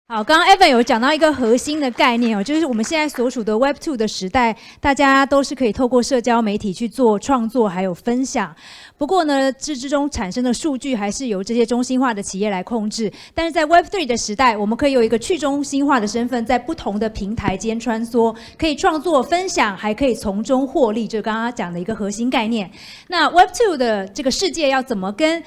好，刚刚 Evan 有讲到一个核心的概念哦，就是我们现在所处的 Web2 的时代，大家都是可以透过社交媒体去做创作还有分享。不过呢，这之中产生的数据还是由这些中心化的企业来控制。但是在 Web3 的时代，我们可以有一个去中心化的身份，在不同的平台间穿梭，可以创作分享，还可以从中获利，就刚刚讲的一个核心概念。那 Web2 的这个世界要怎么跟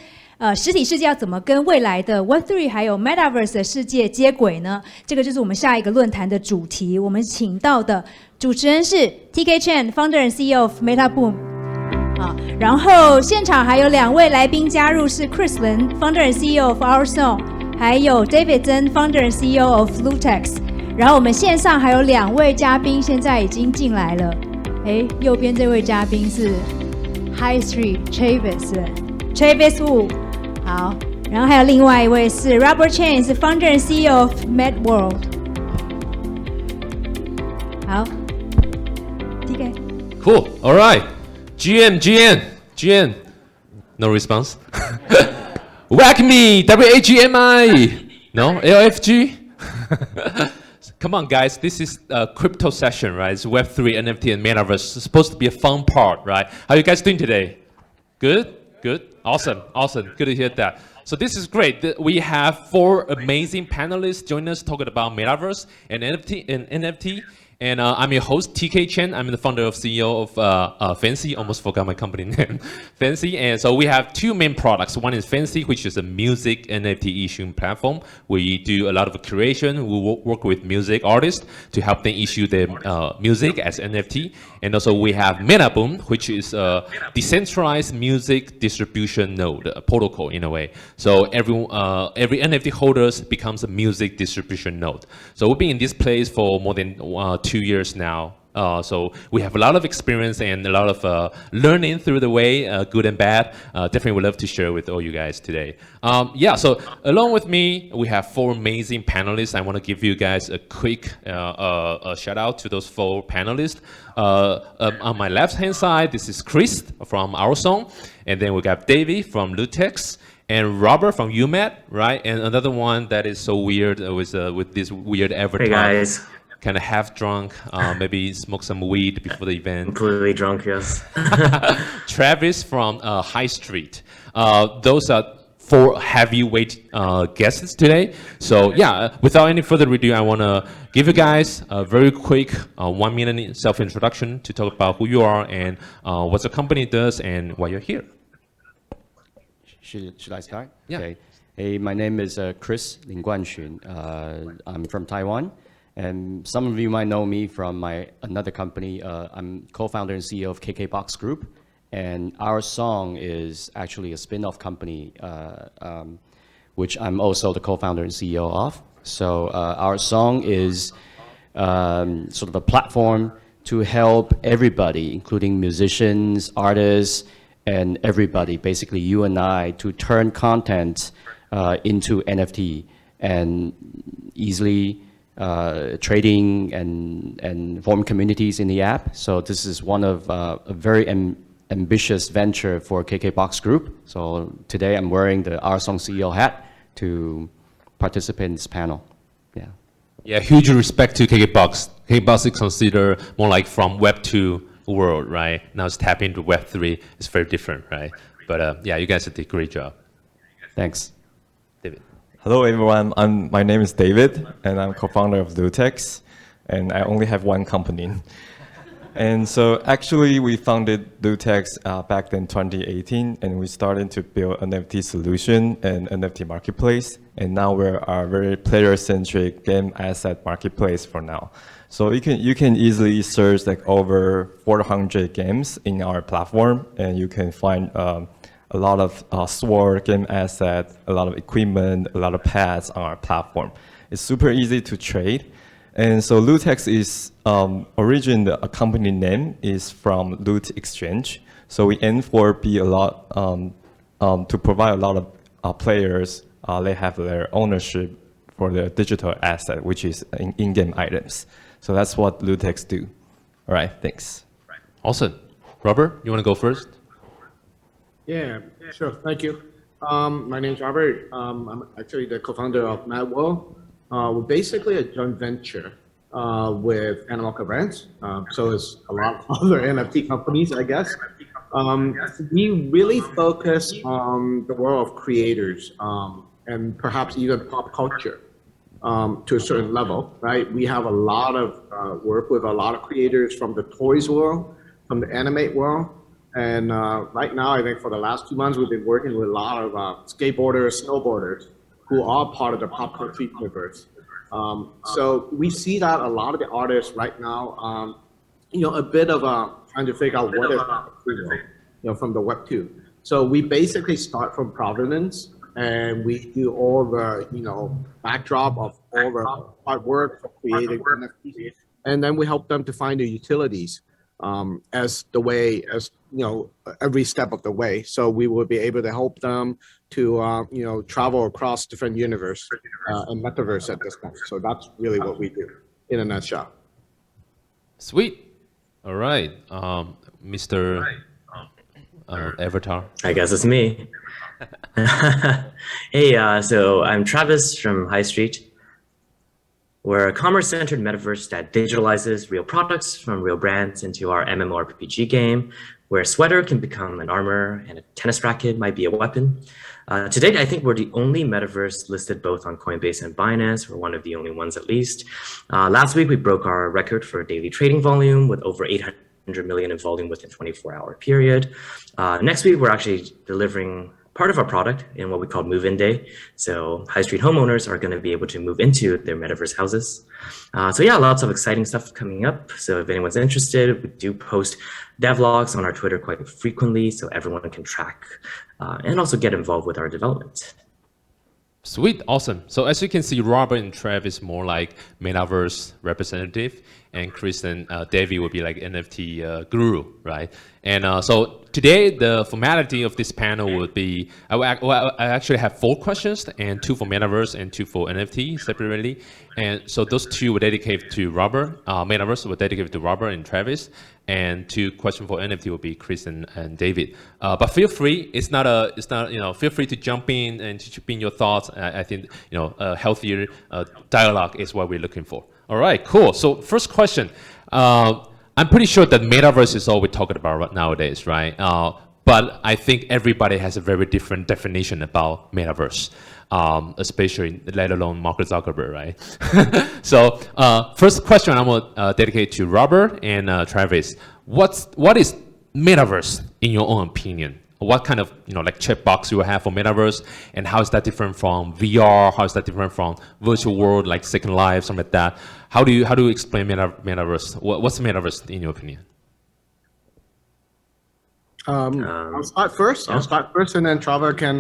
实体世界要怎么跟未来的 Web3 还有 Metaverse 的世界接轨呢？这个就是我们下一个论坛的主题。我们请到的主持人是 TK Chen, Founder and CEO of MetaBoom。然后现场还有2位来宾加入，是 Chris Lin, Founder and CEO of Our Song， 还有 David Zhen, Founder and CEO of Lutex。然后我们线上还有2位嘉宾，现在已经进来了。右边这位嘉宾是 High Street Travis Wu。好，然后还有另外一位是 Robert Chen， 是 Founder and CEO of MedWorld。好 ，TK。Cool. All right. GM. No response. Whack me. WAGMI. No. LFG. Come on, guys. This is a crypto session, right? It's Web3, NFT, and Metaverse. It's supposed to be a fun part, right? How are you guys doing today? Good. Awesome. Good to hear that. So this is great. We have 4 amazing panelists joining us talking about Metaverse and NFT. And I'm your host, TK Chen. I'm the founder and CEO of Fancy. Almost forgot my company name, Fancy. And so we have 2 main products. One is Fancy, which is a music NFT issuing platform. We do a lot of curation. We work with music artists to help them issue their music as NFT. And also we have Metaboom, which is a decentralized music distribution node, a protocol in a way. So every NFT holder becomes a music distribution node. So we've been in this place for more than 2 years now. So we have a lot of experience and a lot of learning through the way, good and bad. Definitely would love to share with all you guys today. So along with me, we have 4 amazing panelists. I want to give you guys a quick shout out to those 4 panelists. On my left-hand side, this is Chris from Our Song. And then we got Davey from Lutex. And Robert from UMed, right? And another one that is so weird with this weird avatar. Hey guys. Kind of half drunk, maybe smoke some weed before the event. Completely drunk, yes. Travis from High Street. Those are 4 heavyweight guests today. So yeah, without any further ado, I want to give you guys a very quick 1-minute self-introduction to talk about who you are and what the company does and why you're here. Should I start? Yeah. Okay. Hey, my name is Chris Lin Guanxun. I'm from Taiwan. And some of you might know me from another company. I'm co-founder and CEO of KKBox Group. And Our Song is actually a spin-off company, which I'm also the co-founder and CEO of. So Our Song is sort of a platform to help everybody, including musicians, artists, and everybody, basically you and I, to turn content into NFT and easily trading and form communities in the app. So this is one of a very ambitious venture for KKBox Group. So today I'm wearing the Our Song CEO hat to participate in this panel. Yeah, huge respect to KKBox. KKBox is considered more like from Web 2 world, right? Now it's tapping into Web 3. It's very different, right? But yeah, you guys did a great job. Thanks. David. Hello everyone, my name is David and I'm co-founder of Lutex and I only have one company. And so actually we founded Lutex back in 2018 and we started to build an NFT solution and NFT marketplace, and now we're a very player-centric game asset marketplace for now. So you can easily search like over 400 games in our platform, and you can find a lot of sword game asset, a lot of equipment, a lot of pads on our platform. It's super easy to trade. And so Lutex is originally a company name is from Loot Exchange. So we aim for be a lot to provide a lot of players. They have their ownership for their digital asset, which is in-game items. So that's what Lutex do. All right, thanks. Awesome. Robert, you want to go first? Yeah, sure. Thank you. My name is Robert. I'm actually the co-founder of MedWorld. we're basically a joint venture with Animalca Brands. So it's a lot of other NFT companies, I guess. We really focus on the world of creators and perhaps even pop culture to a certain level, right? We have a lot of work with a lot of creators from the toys world, from the animate world. And right now, I think for the last 2 months, we've been working with a lot of skateboarders, snowboarders, who are part of the pop culture universe. So we see that a lot of the artists right now, a bit of trying to figure out what is from the Web 2. So we basically start from provenance and we do all the, backdrop of all the artwork for creating NFTs. And then we help them to find the utilities as the way, as, every step of the way. So we will be able to help them to, travel across different universe and metaverse at this point. So that's really what we do in a nutshell. Sweet. All right, Mr. Avatar. I guess it's me. Hey, so I'm Travis from High Street. We're a commerce-centered metaverse that digitalizes real products from real brands into our MMORPG game, where a sweater can become an armor and a tennis racket might be a weapon. To date, I think we're the only metaverse listed both on Coinbase and Binance. We're one of the only ones at least. Last week, we broke our record for daily trading volume with over 800 million in volume within a 24-hour period. Next week, we're actually delivering part of our product in what we call move-in day. So high street homeowners are going to be able to move into their metaverse houses. So yeah, lots of exciting stuff coming up. So if anyone's interested, we do post devlogs on our Twitter quite frequently so everyone can track and also get involved with our development. Sweet, awesome. So as you can see, Robert and Trev is more like Metaverse representative, and Chris and Davey will be like NFT guru, right? And so today, the formality of this panel would be, I actually have 4 questions, and 2 for Metaverse and 2 for NFT separately. And so those 2 were dedicated to Robert, Metaverse were dedicated to Robert and Travis, and 2 questions for NFT will be Chris and David. But feel free, feel free to jump in and to chip in your thoughts. I think, a healthier dialogue is what we're looking for. All right, cool. So first question, I'm pretty sure that Metaverse is all we're talking about nowadays, right? But I think everybody has a very different definition about Metaverse, especially, let alone Mark Zuckerberg, right? So first question I'm gonna dedicate to Robert and Travis. What is Metaverse in your own opinion? What kind of like checkbox you have for Metaverse, and how is that different from VR? How is that different from virtual world like Second Life, something like that? How do you explain Metaverse? What's Metaverse in your opinion? I'll start first. And then Trevor can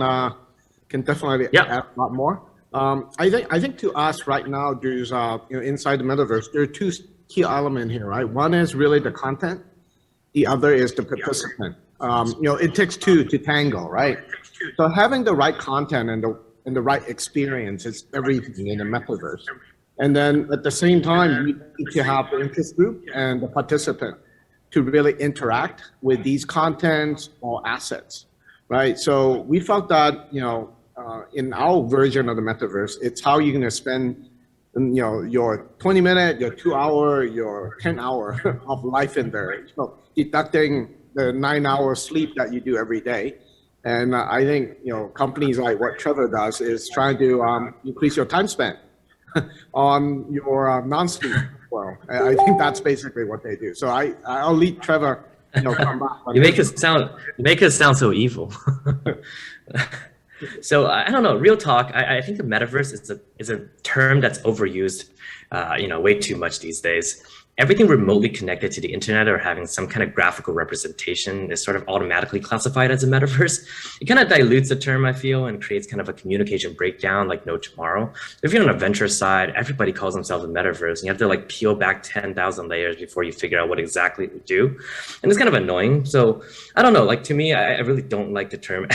definitely add a lot more. I think to us right now, there's inside the Metaverse, there are 2 key elements here, right? One is really the content. The other is the participant. It takes 2 to tango, right? So having the right content and the right experience is everything in the Metaverse. And then at the same time, you need to have the interest group and the participant to really interact with these contents or assets, right? So we felt that, in our version of the Metaverse, it's how you're going to spend, your 20-minute, your 2-hour, your 10-hour of life in there. So deducting the 9-hour sleep that you do every day. And I think, companies like what Trevor does is trying to increase your time spent on your non-sleep. Well, I think that's basically what they do. So I'll leave Trevor, come back. You make it sound so evil. So I don't know, real talk, I think the metaverse is a term that's overused, way too much these days. Everything remotely connected to the internet or having some kind of graphical representation is sort of automatically classified as a metaverse. It kind of dilutes the term, I feel, and creates kind of a communication breakdown like no tomorrow. If you're on a venture side, everybody calls themselves a metaverse, and you have to like peel back 10,000 layers before you figure out what exactly to do. And it's kind of annoying. So I don't know, like to me, I really don't like the term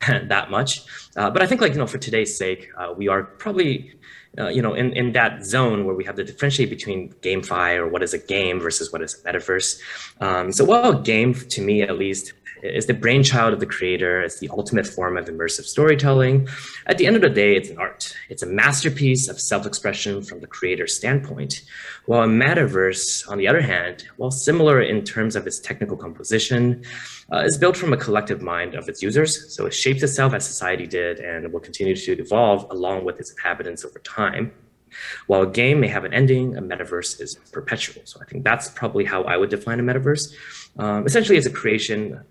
that much. But I think for today's sake, we are probably in that zone where we have to differentiate between GameFi or what is a game versus what is a metaverse. So while a game, to me at least, It's the brainchild of the creator. It's the ultimate form of immersive storytelling. At the end of the day, it's an art. It's a masterpiece of self-expression from the creator's standpoint. While a metaverse, on the other hand, while similar in terms of its technical composition, is built from a collective mind of its users. So it shapes itself as society did and will continue to evolve along with its inhabitants over time. While a game may have an ending, a metaverse is perpetual. So I think that's probably how I would define a metaverse. Essentially, it's a creation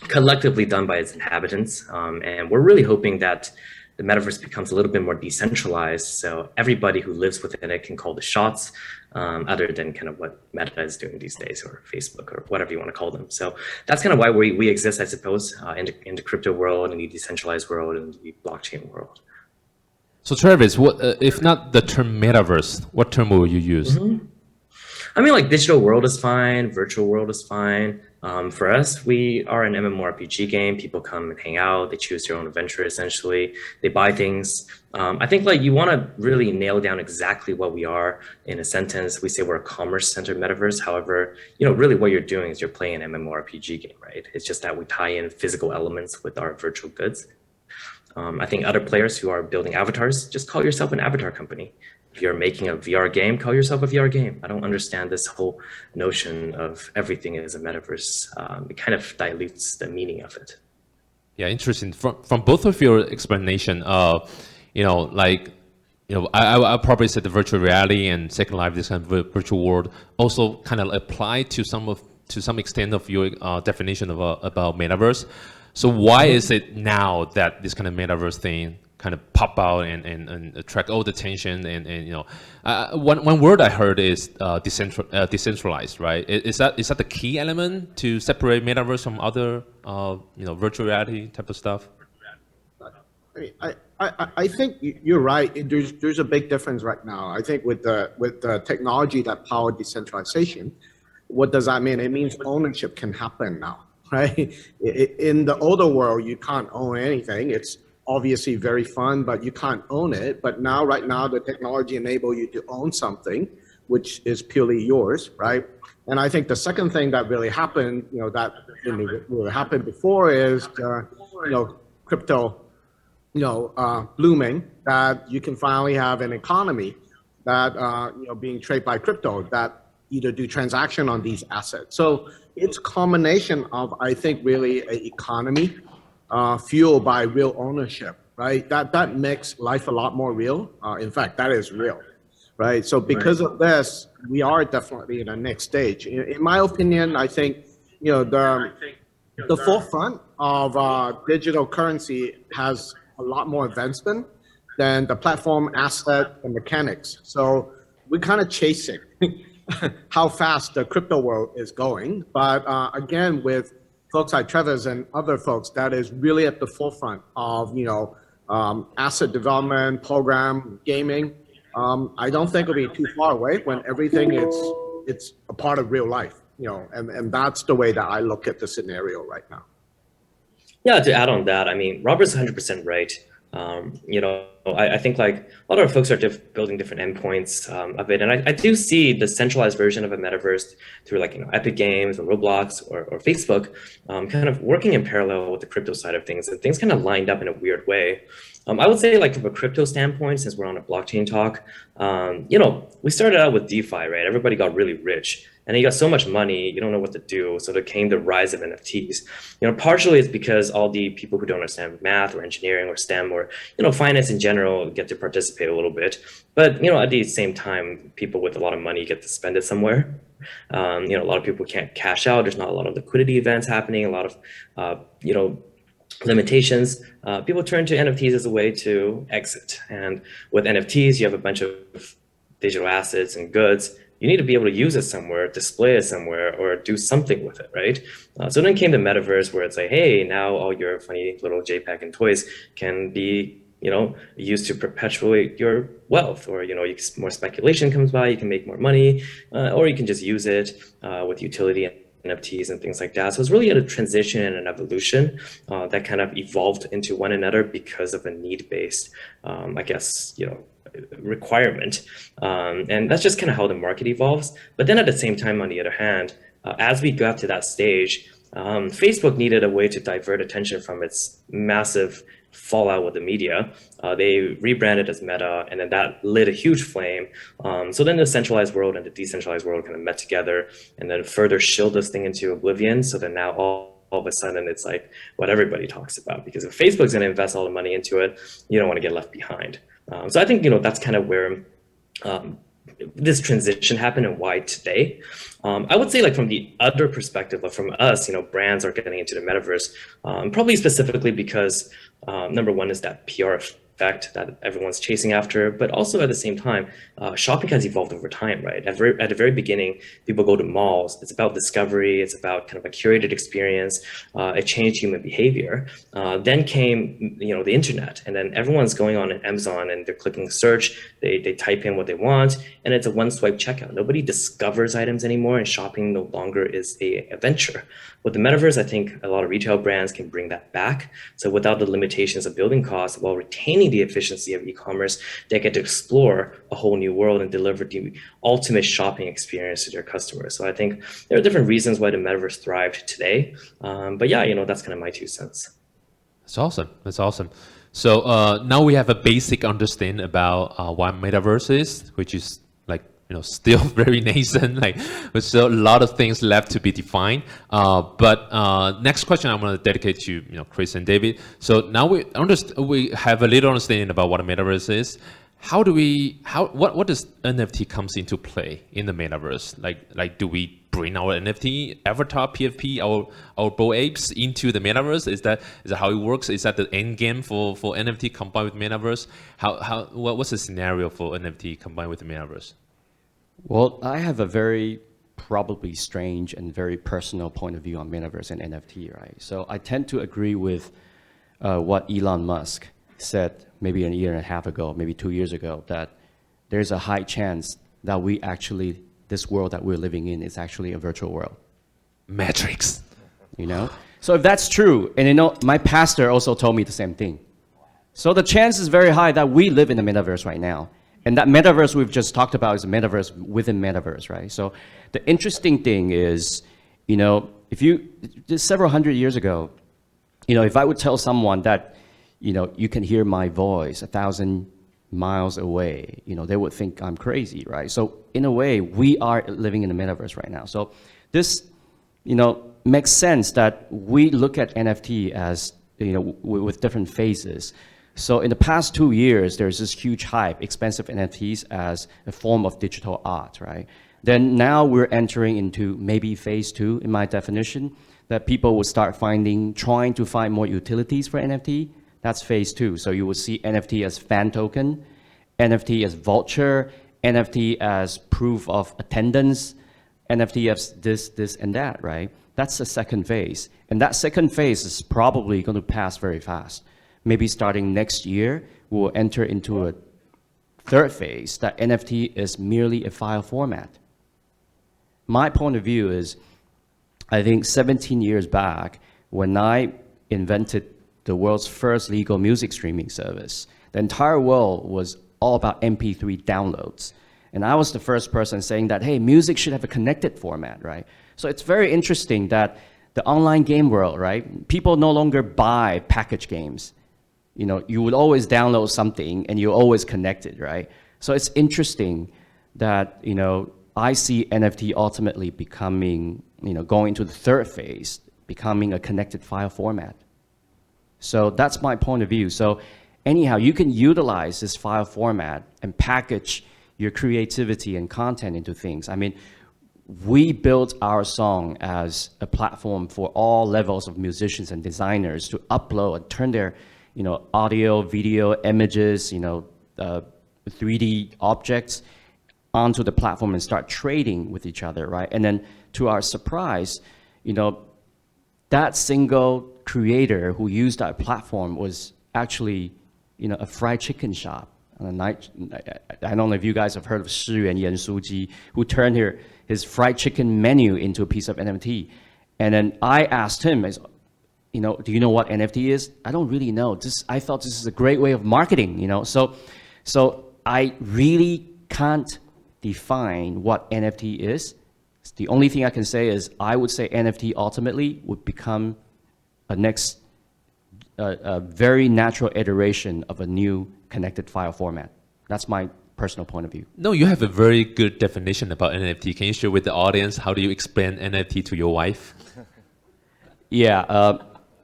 collectively done by its inhabitants. And we're really hoping that the metaverse becomes a little bit more decentralized. So everybody who lives within it can call the shots, other than kind of what Meta is doing these days, or Facebook, or whatever you want to call them. So that's kind of why we exist, I suppose, in the crypto world, in the decentralized world, and the blockchain world. So Travis, what if not the term metaverse? What term will you use? I mean, like digital world is fine, virtual world is fine. For us, we are an MMORPG game. People come and hang out. They choose their own adventure, essentially. They buy things. I think like you want to really nail down exactly what we are in a sentence. We say we're a commerce-centered metaverse. However, really what you're doing is you're playing an MMORPG game, right? It's just that we tie in physical elements with our virtual goods. I think other players who are building avatars, just call yourself an avatar company. If you're making a VR game, call yourself a VR game. I don't understand this whole notion of everything is a metaverse. It kind of dilutes the meaning of it. Yeah, interesting. From both of your explanation, I'll probably say the virtual reality and Second Life, this kind of virtual world, also kind of apply to some extent of your definition of about metaverse. So why is it now that this kind of metaverse thing kind of pop out and attract all the attention and one word I heard is decentralized, right? Is that the key element to separate metaverse from other virtual reality type of stuff? I think you're right. There's a big difference right now. I think with the technology that power decentralization, what does that mean? It means ownership can happen now, right? In the older world, you can't own anything. It's obviously very fun, but you can't own it. But now, right now, the technology enables you to own something, which is purely yours, right? And I think the second thing that really happened, that really happened before is, crypto, blooming, that you can finally have an economy that, being traded by crypto that either do transaction on these assets. So it's a combination of, I think, really an economy fueled by real ownership, right? That makes life a lot more real. In fact, that is real, right? So because of this, we are definitely in the next stage. In my opinion, I think, the forefront of digital currency has a lot more advancement than the platform asset and mechanics. So we're kind of chasing how fast the crypto world is going. But again, with folks like Travis and other folks that is really at the forefront of, asset development, program, gaming, I don't think it'll be too far away when everything it's a part of real life, and that's the way that I look at the scenario right now. Yeah, to add on that, I mean, Robert's 100% right. I think like a lot of folks are building different endpoints of it. And I do see the centralized version of a metaverse through like, Epic Games or Roblox or Facebook kind of working in parallel with the crypto side of things, and things kind of lined up in a weird way. I would say like from a crypto standpoint, since we're on a blockchain talk, we started out with DeFi, right? Everybody got really rich. And you got so much money, you don't know what to do. So there came the rise of NFTs. Partially it's because all the people who don't understand math or engineering or STEM or, finance in general get to participate a little bit. But, at the same time, people with a lot of money get to spend it somewhere. A lot of people can't cash out. There's not a lot of liquidity events happening, a lot of, limitations. People turn to NFTs as a way to exit. And with NFTs, you have a bunch of digital assets and goods. You need to be able to use it somewhere, display it somewhere, or do something with it, right? So then came the metaverse, where it's like, hey, now all your funny little JPEG and toys can be, used to perpetuate your wealth, or more speculation comes by, you can make more money, or you can just use it with utility NFTs and things like that. So it's really a transition and an evolution that kind of evolved into one another because of a need-based, requirement. And that's just kind of how the market evolves. But then at the same time, on the other hand, as we got to that stage, Facebook needed a way to divert attention from its massive fallout with the media. They rebranded as Meta, and then that lit a huge flame. So then the centralized world and the decentralized world kind of met together, and then further shilled this thing into oblivion. So then now all of a sudden it's like what everybody talks about, because if Facebook's going to invest all the money into it, you don't want to get left behind. So I think that's kind of where this transition happened and why today. I would say, like, from the other perspective, like from us, brands are getting into the metaverse, probably specifically because number one is that PR effect that everyone's chasing after, but also at the same time, shopping has evolved over time, right? At the very beginning, people go to malls. It's about discovery. It's about kind of a curated experience. It changed human behavior. Then came, the internet, and then everyone's going on Amazon and they're clicking search. They type in what they want, and it's a one-swipe checkout. Nobody discovers items anymore, and shopping no longer is a venture. With the metaverse, I think a lot of retail brands can bring that back. So without the limitations of building costs, while retaining the efficiency of e-commerce, they get to explore a whole new world and deliver the ultimate shopping experience to their customers. So I think there are different reasons why the metaverse thrived today. But yeah, that's kind of my 2 cents. That's awesome. That's awesome. So now we have a basic understanding about what metaverse is, which is still very nascent. There's still a lot of things left to be defined. But next question I'm going to dedicate to Chris and David. So now we have a little understanding about what a metaverse is. What does NFT comes into play in the metaverse? Like do we bring our NFT avatar PFP, our Bored Apes into the metaverse? Is that how it works? Is that the end game for NFT combined with metaverse? What's the scenario for NFT combined with the metaverse? Well, I have a very probably strange and very personal point of view on metaverse and NFT, right? So I tend to agree with what Elon Musk said maybe a year and a half ago, maybe 2 years ago, that there's a high chance that this world that we're living in is actually a virtual world. Matrix. So if that's true, and my pastor also told me the same thing. So the chance is very high that we live in the metaverse right now. And that metaverse we've just talked about is a metaverse within metaverse, right? So the interesting thing is, just several hundred years ago, if I would tell someone that, you can hear my voice 1,000 miles away, they would think I'm crazy, right? So in a way, we are living in the metaverse right now. So this, makes sense that we look at NFT as, with different phases. So in the past 2 years, there's this huge hype, expensive NFTs as a form of digital art, right? Then now we're entering into maybe phase 2, in my definition, that people will start trying to find more utilities for NFT. That's phase 2. So you will see NFT as fan token, NFT as vulture, NFT as proof of attendance, NFT as this, and that, right? That's the second phase. And that second phase is probably going to pass very fast. Maybe starting next year, we'll enter into a third phase that NFT is merely a file format. My point of view is, I think 17 years back, when I invented the world's first legal music streaming service, the entire world was all about MP3 downloads. And I was the first person saying that, hey, music should have a connected format, right? So it's very interesting that the online game world, right? People no longer buy package games. You would always download something and you're always connected, right? So it's interesting that, I see NFT ultimately becoming, going to the third phase, becoming a connected file format. So that's my point of view. So anyhow, you can utilize this file format and package your creativity and content into things. I mean, we built our song as a platform for all levels of musicians and designers to upload and turn their audio, video, images, 3D objects onto the platform and start trading with each other, right? And then to our surprise, that single creator who used that platform was actually, a fried chicken shop. I don't know if you guys have heard of Shi Yuan Yan Suji, who turned his fried chicken menu into a piece of NFT. And then I asked him, do you know what NFT is? I don't really know. I thought this is a great way of marketing, So I really can't define what NFT is. The only thing I can say is I would say NFT ultimately would become a next, a very natural iteration of a new connected file format. That's my personal point of view. No, you have a very good definition about NFT. Can you share with the audience how do you explain NFT to your wife? Yeah,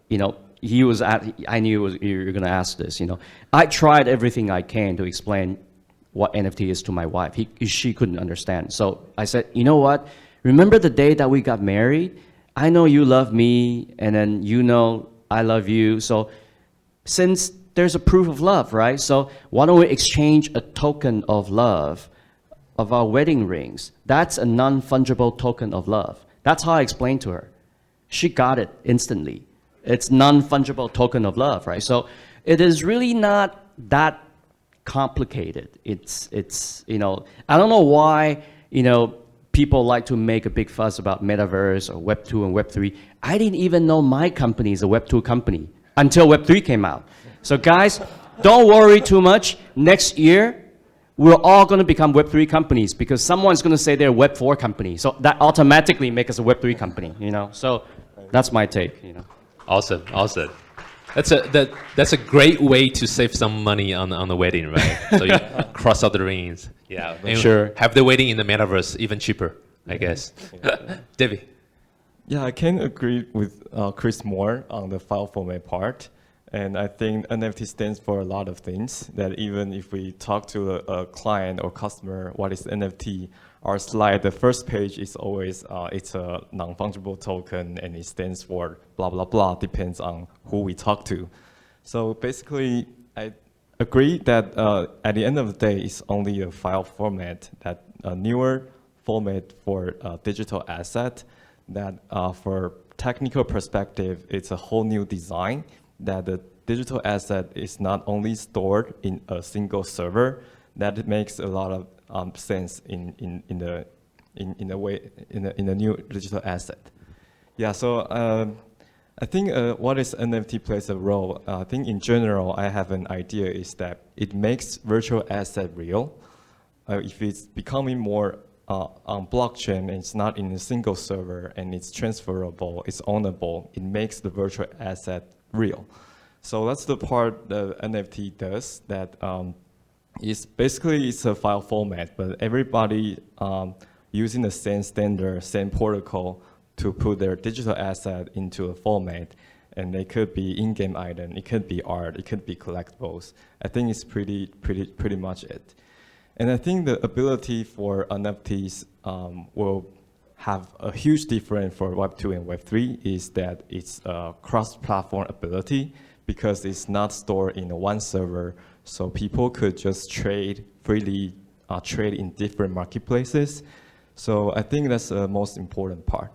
you know, I knew you were going to ask this, you know. I tried everything I can to explain what NFT is to my wife. She couldn't understand. So I said, you know what? Remember the day that we got married? I know you love me, and then you know I love you. So since there's a proof of love, right? So why don't we exchange a token of love of our wedding rings? That's a non-fungible token of love. That's how I explained to her. She got it instantly. It's non-fungible token of love, right? So it is really not that complicated. It's you know, I don't know why, you know, people like to make a big fuss about Metaverse or Web 2 and Web 3. I didn't even know my company is a Web 2 company until Web 3 came out. So guys, don't worry too much. Next year, we're all going to become Web 3 companies because someone's going to say they're a Web 4 company. So that automatically makes us a Web 3 company, you know? So that's my take, you know? Awesome, awesome. That's a great way to save some money on the wedding, right? So you cross out the rings. Yeah, and sure. Have the wedding in the metaverse even cheaper, I guess. David. Yeah, I can agree with Chris more on the file format part. And I think NFT stands for a lot of things that even if we talk to a client or customer, what is NFT? Our slide, the first page is always, it's a non-fungible token and it stands for blah, blah, blah, depends on who we talk to. So basically, I agree that at the end of the day, it's only a file format, that a newer format for a digital asset, that for technical perspective, it's a whole new design, that the digital asset is not only stored in a single server, that it makes a lot of sense in the new digital asset. Yeah, so I think what is NFT plays a role. I think in general, I have an idea is that it makes virtual asset real. If it's becoming more on blockchain and it's not in a single server and it's transferable, it's ownable, it makes the virtual asset real. So that's the part that NFT does, that it's basically it's a file format, but everybody using the same standard, same protocol to put their digital asset into a format, and they could be in-game item, it could be art, it could be collectibles. I think it's pretty much it. And I think the ability for NFTs will have a huge difference for Web 2 and Web 3 is that it's a cross-platform ability, because it's not stored in one server, so people could just trade freely, trade in different marketplaces. So I think that's the most important part.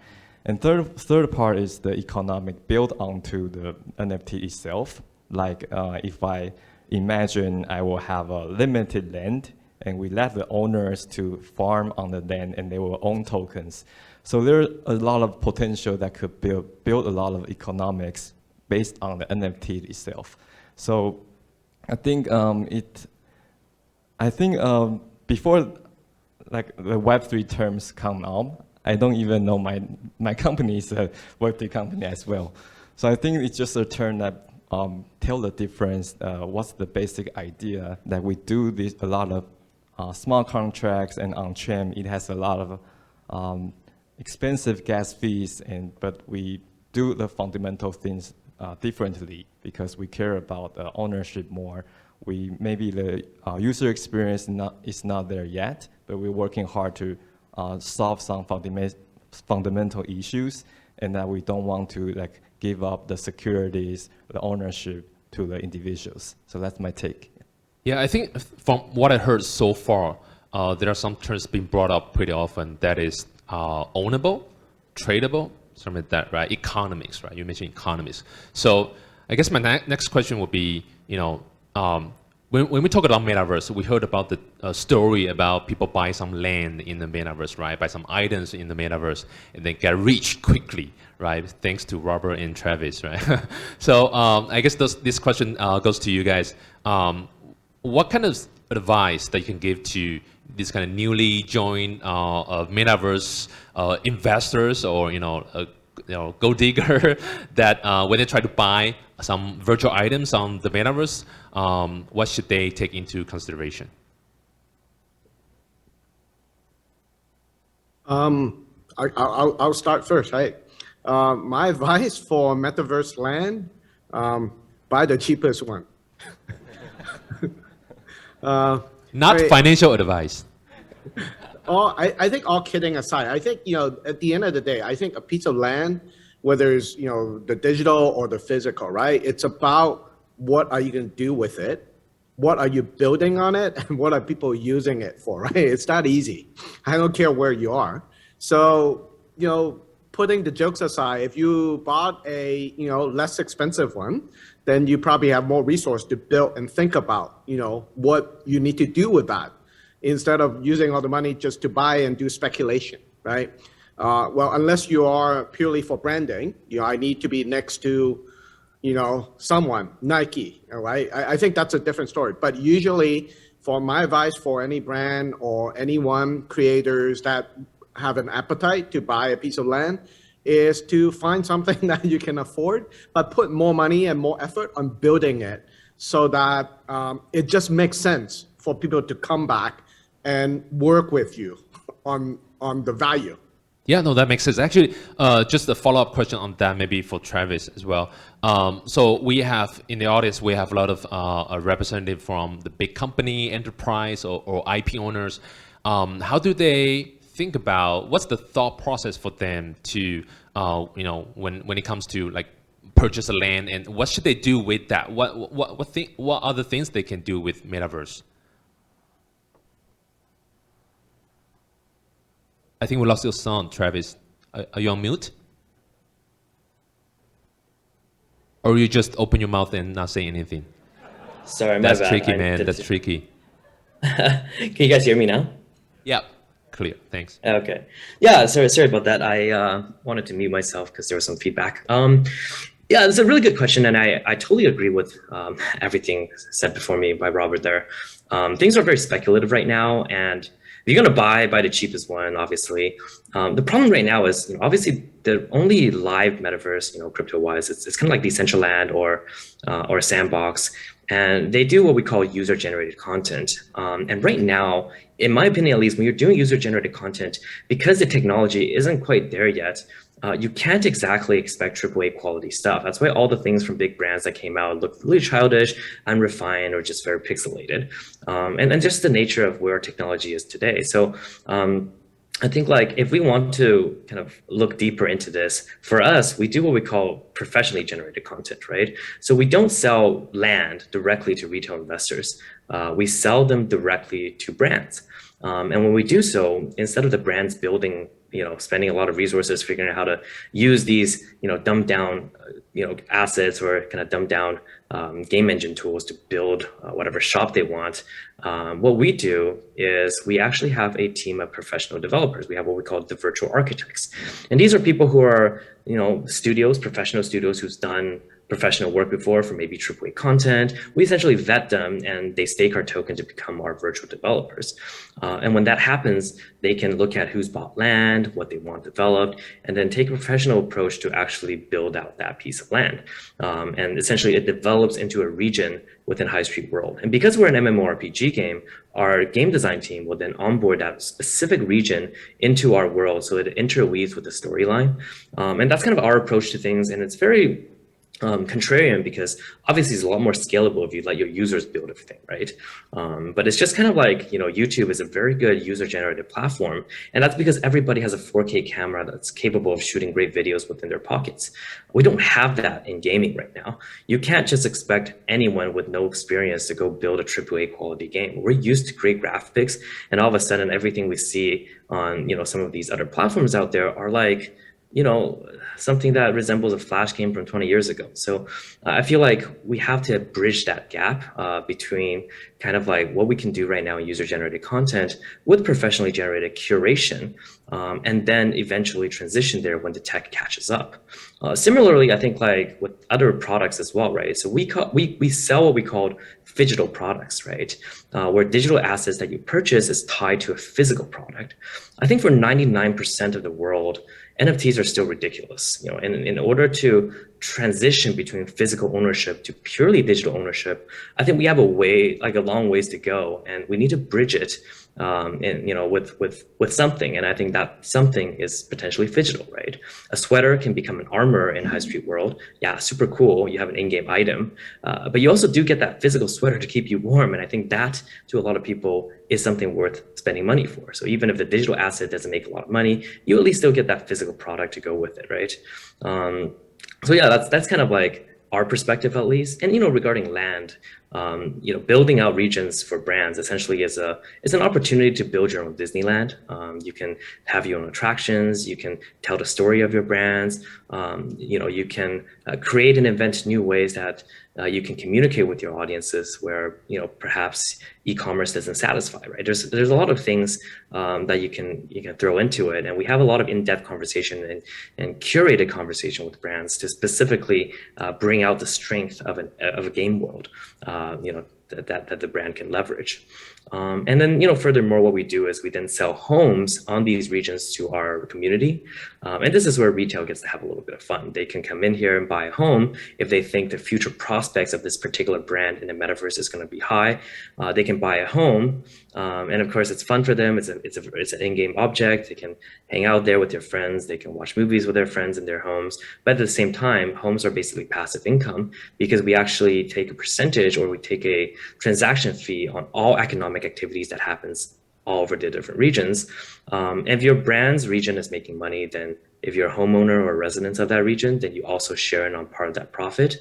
And third part is the economic build onto the NFT itself. Like if I imagine I will have a limited land, and we let the owners to farm on the land, and they will own tokens. So there's a lot of potential that could build a lot of economics based on the NFT itself. So I think before like the Web3 terms come out, I don't even know my company is a Web3 company as well. So I think it's just a term that tell the difference. What's the basic idea that we do this a lot of smart contracts, and on-chain it has a lot of expensive gas fees, but we do the fundamental things differently because we care about ownership more. Maybe the user experience is not there yet, but we're working hard to solve some fundamental issues, and that we don't want to like give up the securities, the ownership to the individuals. So that's my take. Yeah, I think from what I heard so far, there are some terms being brought up pretty often. That is ownable, tradable, something like that, right? Economics, right? You mentioned economics. So I guess my next question would be, you know, when we talk about Metaverse, we heard about the story about people buy some land in the Metaverse, right? Buy some items in the Metaverse and then get rich quickly, right? Thanks to Robert and Travis, right? So I guess this question goes to you guys. What kind of advice that you can give to these kind of newly joined metaverse investors or gold digger that when they try to buy some virtual items on the metaverse, what should they take into consideration? I'll start first, right? My advice for Metaverse land, buy the cheapest one. Not financial advice. I think all kidding aside, I think, at the end of the day, I think a piece of land, whether it's, the digital or the physical, right? It's about what are you going to do with it? What are you building on it? And what are people using it for, right? It's not easy. I don't care where you are. So, putting the jokes aside, if you bought a, less expensive one, then you probably have more resource to build and think about, what you need to do with that instead of using all the money just to buy and do speculation, right? Well, unless you are purely for branding, I need to be next to, someone, Nike, all right? I think that's a different story. But usually, for my advice for any brand or anyone, creators that have an appetite to buy a piece of land, is to find something that you can afford, but put more money and more effort on building it so that it just makes sense for people to come back and work with you on the value. Yeah, no, that makes sense. Actually, just a follow-up question on that, maybe for Travis as well. So we have, in the audience, we have a lot of a representative from the big company, enterprise, or IP owners. How do they think about, what's the thought process for them to, when it comes to like purchase a land, and what should they do with that? What other things they can do with Metaverse? I think we lost your sound, Travis. Are you on mute? Or you just open your mouth and not say anything? Sorry, my That's bad. tricky, man. That's tricky. Can you guys hear me now? Yeah, clear. Thanks. Okay. Yeah, sorry about that. I wanted to mute myself because there was some feedback. Yeah, it's a really good question, and I totally agree with everything said before me by Robert there. Things are very speculative right now, and if you're going to buy the cheapest one, obviously. The problem right now is, obviously, the only live metaverse, crypto-wise, it's kind of like Decentraland or a sandbox, and they do what we call user-generated content. And right now, in my opinion, at least, when you're doing user-generated content, because the technology isn't quite there yet, you can't exactly expect AAA quality stuff. That's why all the things from big brands that came out look really childish, unrefined, or just very pixelated. And just the nature of where technology is today. So I think like if we want to kind of look deeper into this, for us, we do what we call professionally generated content, right? So we don't sell land directly to retail investors. We sell them directly to brands. And when we do so, instead of the brands building, spending a lot of resources figuring out how to use these, dumbed down, assets or kind of dumbed down game engine tools to build whatever shop they want. What we do is we actually have a team of professional developers. We have what we call the virtual architects. And these are people who are, studios, professional studios who's done professional work before for maybe AAA content. We essentially vet them and they stake our token to become our virtual developers. And when that happens, they can look at who's bought land, what they want developed, and then take a professional approach to actually build out that piece of land. And essentially it develops into a region within High Street World. And because we're an MMORPG game, our game design team will then onboard that specific region into our world so it interweaves with the storyline. And that's kind of our approach to things. And it's very contrarian because obviously it's a lot more scalable if you let your users build everything, right? But it's just kind of like, YouTube is a very good user-generated platform. And that's because everybody has a 4K camera that's capable of shooting great videos within their pockets. We don't have that in gaming right now. You can't just expect anyone with no experience to go build a AAA quality game. We're used to great graphics, and all of a sudden everything we see on, some of these other platforms out there are like, something that resembles a Flash game from 20 years ago. So I feel like we have to bridge that gap between kind of like what we can do right now in user-generated content with professionally generated curation, and then eventually transition there when the tech catches up. Similarly, I think like with other products as well, right? So we sell what we call phygital products, right? Where digital assets that you purchase is tied to a physical product. I think for 99% of the world, NFTs are still ridiculous. And in order to transition between physical ownership to purely digital ownership, I think we have a long ways to go, and we need to bridge it, with something. And I think that something is potentially phygital, right? A sweater can become an armor in high street world. Yeah, super cool. You have an in-game item, but you also do get that physical sweater to keep you warm. And I think that, to a lot of people, is something worth spending money for. So even if the digital asset doesn't make a lot of money, you at least still get that physical product to go with it, right? So yeah, that's kind of like our perspective, at least. And regarding land, building out regions for brands essentially is an opportunity to build your own Disneyland. You can have your own attractions. You can tell the story of your brands. You can create and invent new ways that you can communicate with your audiences where perhaps e-commerce doesn't satisfy, right? There's a lot of things that you can throw into it, and we have a lot of in-depth conversation and curated conversation with brands to specifically bring out the strength of a game world, that the brand can leverage. And then, furthermore, what we do is we then sell homes on these regions to our community. And this is where retail gets to have a little bit of fun. They can come in here and buy a home if they think the future prospects of this particular brand in the metaverse is going to be high. They can buy a home, and of course, it's fun for them. It's an in-game object. They can hang out there with their friends. They can watch movies with their friends in their homes. But at the same time, homes are basically passive income because we actually take a percentage, or we take a transaction fee on all economic activities that happens all over the different regions. And if your brand's region is making money, then if you're a homeowner or a resident of that region, then you also share in on part of that profit.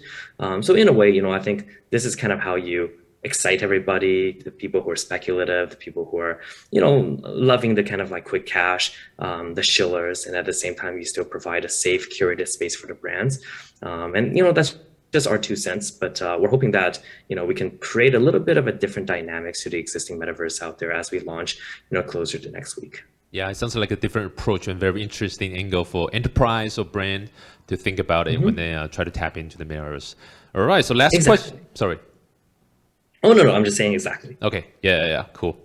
So in a way, I think this is kind of how you excite everybody, the people who are speculative, the people who are, loving the kind of like quick cash, the shillers, and at the same time, you still provide a safe, curated space for the brands. And, that's just our 2 cents, but we're hoping that we can create a little bit of a different dynamics to the existing metaverse out there as we launch closer to next week. Yeah, it sounds like a different approach and very interesting angle for enterprise or brand to think about it when they try to tap into the metaverse. All right, so last question. Sorry. Oh, no, I'm just saying exactly. Okay, yeah, cool.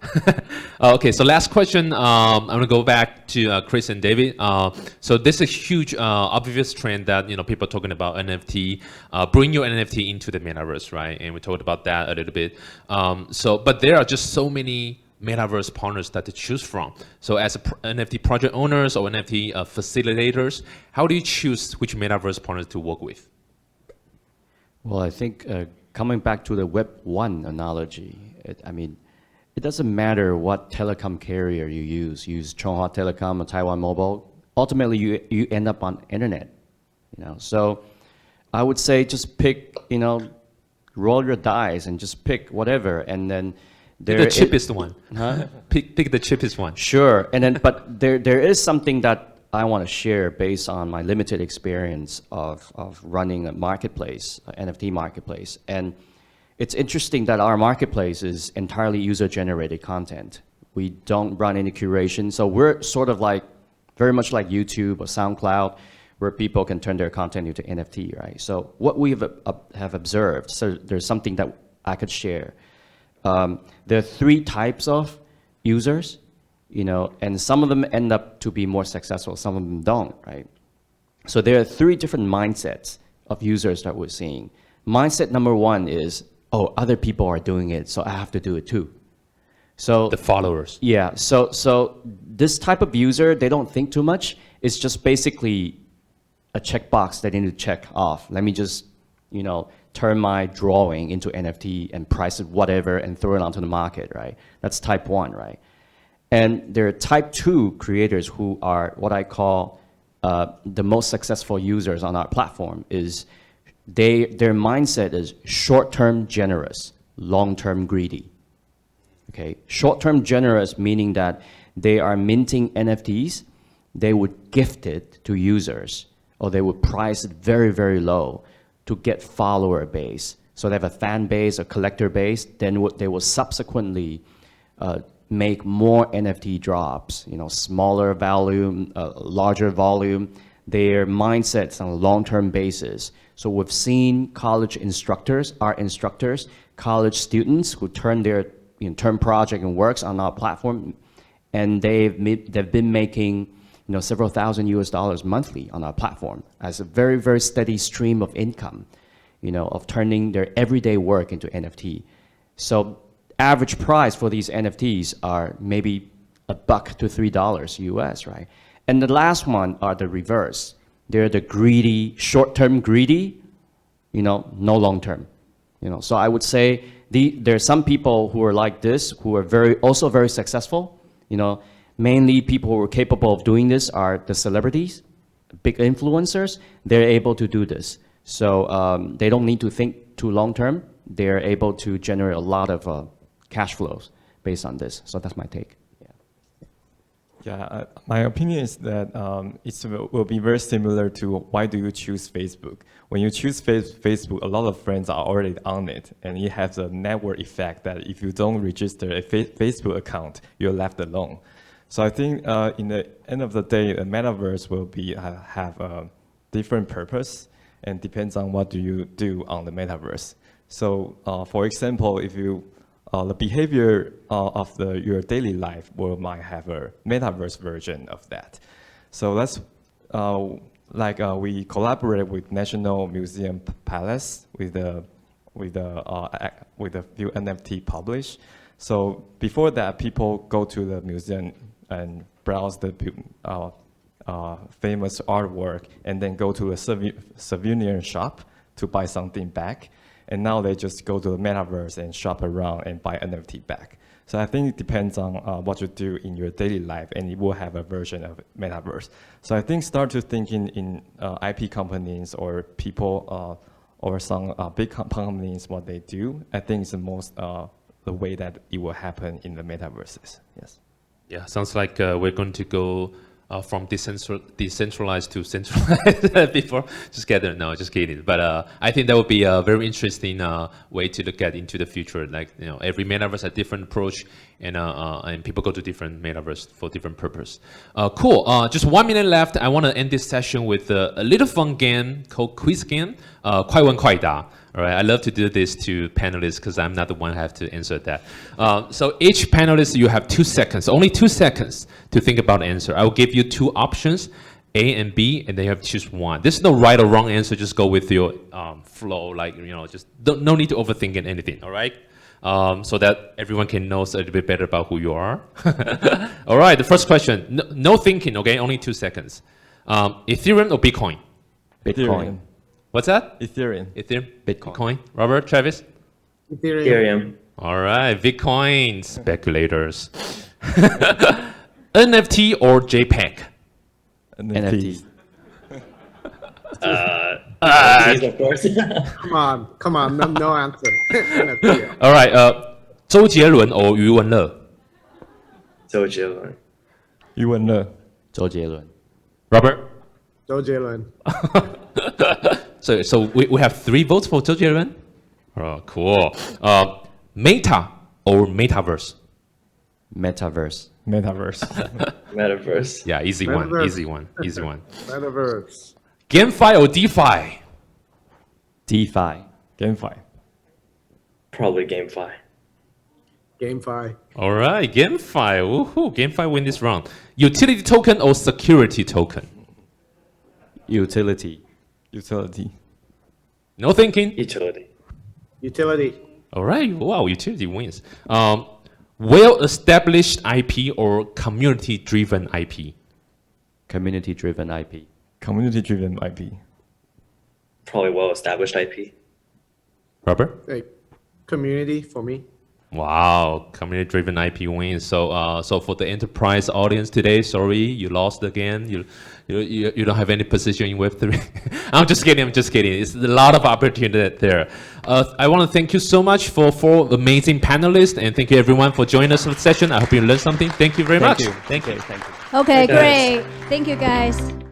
Okay, so last question. I'm gonna go back to Chris and David. So this is a huge, obvious trend that people are talking about NFT. Bring your NFT into the metaverse, right? And we talked about that a little bit. But there are just so many metaverse partners that to choose from. So as NFT project owners or NFT facilitators, how do you choose which metaverse partners to work with? Well, I think coming back to the Web 1 analogy, it doesn't matter what telecom carrier you use Chunghwa Telecom or Taiwan Mobile, ultimately you end up on internet, So I would say just pick, roll your dice and just pick whatever, and then the cheapest one. Huh? Pick the cheapest one. Sure, and then but there is something that I want to share based on my limited experience of running a marketplace, NFT marketplace. And it's interesting that our marketplace is entirely user-generated content. We don't run any curation. So we're sort of like, very much like YouTube or SoundCloud, where people can turn their content into NFT, right? So what we have observed, so there's something that I could share. There are 3 types of users. And some of them end up to be more successful, some of them don't, right? So there are 3 different mindsets of users that we're seeing. Mindset number 1 is, other people are doing it, so I have to do it too. So the followers. Yeah, so this type of user, they don't think too much. It's just basically a checkbox that they need to check off. Let me just, turn my drawing into NFT and price it whatever and throw it onto the market, right? That's type 1, right? And there are type 2 creators who are what I call the most successful users on our platform. Is their mindset is short-term generous, long-term greedy. Okay, short-term generous meaning that they are minting NFTs they would gift it to users, or they would price it very, very low to get follower base. So they have a fan base, a collector base, then they will subsequently make more NFT drops, smaller volume, larger volume, their mindsets on a long-term basis. So we've seen college instructors, art instructors, college students who turn their term project and works on our platform, and they've been making several thousand US dollars monthly on our platform as a very, very steady stream of income, of turning their everyday work into NFT. So average price for these NFTs are maybe $1 to $3 US, right? And the last one are the reverse. They're the greedy, short-term greedy, no long-term. So I would say there are some people who are like this, who are also very successful. Mainly people who are capable of doing this are the celebrities, big influencers. They're able to do this. So they don't need to think too long-term. They're able to generate a lot of cash flows based on this. So that's my take. Yeah, my opinion is that it will be very similar to why do you choose Facebook. When you choose Facebook, a lot of friends are already on it, and it has a network effect that if you don't register a Facebook account, you're left alone. So I think in the end of the day, the Metaverse will have a different purpose, and depends on what do you do on the Metaverse. So for example, if you the behavior of your daily life might have a metaverse version of that. So that's we collaborate with National Museum Palace with a few NFT published. So before that, people go to the museum and browse the famous artwork, and then go to a souvenir shop to buy something back. And now they just go to the Metaverse and shop around and buy NFT back. So I think it depends on what you do in your daily life, and it will have a version of Metaverse. So I think start to thinking in IP companies or people or some big companies, what they do. I think it's the most the way that it will happen in the Metaverses. Yes. Yeah, sounds like we're going to go from decentralized to centralized before. Just kidding. No, just kidding. But I think that would be a very interesting way to look at into the future. Like, every metaverse has a different approach, and people go to different metaverse for different purpose. Cool. Just 1 minute left. I want to end this session with a little fun game called quiz game. 快问快答. All right, I love to do this to panelists because I'm not the one who have to answer that. So each panelist, you have 2 seconds, only 2 seconds to think about the answer. I will give you 2 options, A and B, and then you have to choose one. There's no right or wrong answer. Just go with your flow, just no need to overthink anything. All right, so that everyone can know a little bit better about who you are. All right, the first question, no thinking. Okay, only 2 seconds. Ethereum or Bitcoin? Bitcoin. What's that? Ethereum. Bitcoin. Robert, Travis? Ethereum. All right, Bitcoin speculators. NFT or JPEG? NFT. NFTs, of course. Come on, no answer. NFT. All right, 周杰伦 or 余文乐? 周杰伦. 余文乐. 周杰伦. Robert? 周杰伦. So we have 3 votes for 周杰伦? Oh, cool. Meta or Metaverse? Metaverse. Metaverse. Yeah, easy Metaverse. one. Metaverse. GameFi or DeFi? DeFi. GameFi. Probably GameFi. GameFi. All right, GameFi. Woohoo, GameFi win this round. Utility token or security token? Utility. No thinking. Utility. All right, wow, utility wins. Well-established IP or community-driven IP? Community-driven IP. Community-driven IP. Probably well-established IP. Robert? Hey, community for me. Wow, community-driven IP wins. So for the enterprise audience today, sorry, you lost again. You don't have any position in Web3. I'm just kidding. It's a lot of opportunity there. I want to thank you so much for 4 amazing panelists, and thank you everyone for joining us for the session. I hope you learned something. Thank you very much. Thank you. Okay, Thanks. great. Thank you, guys.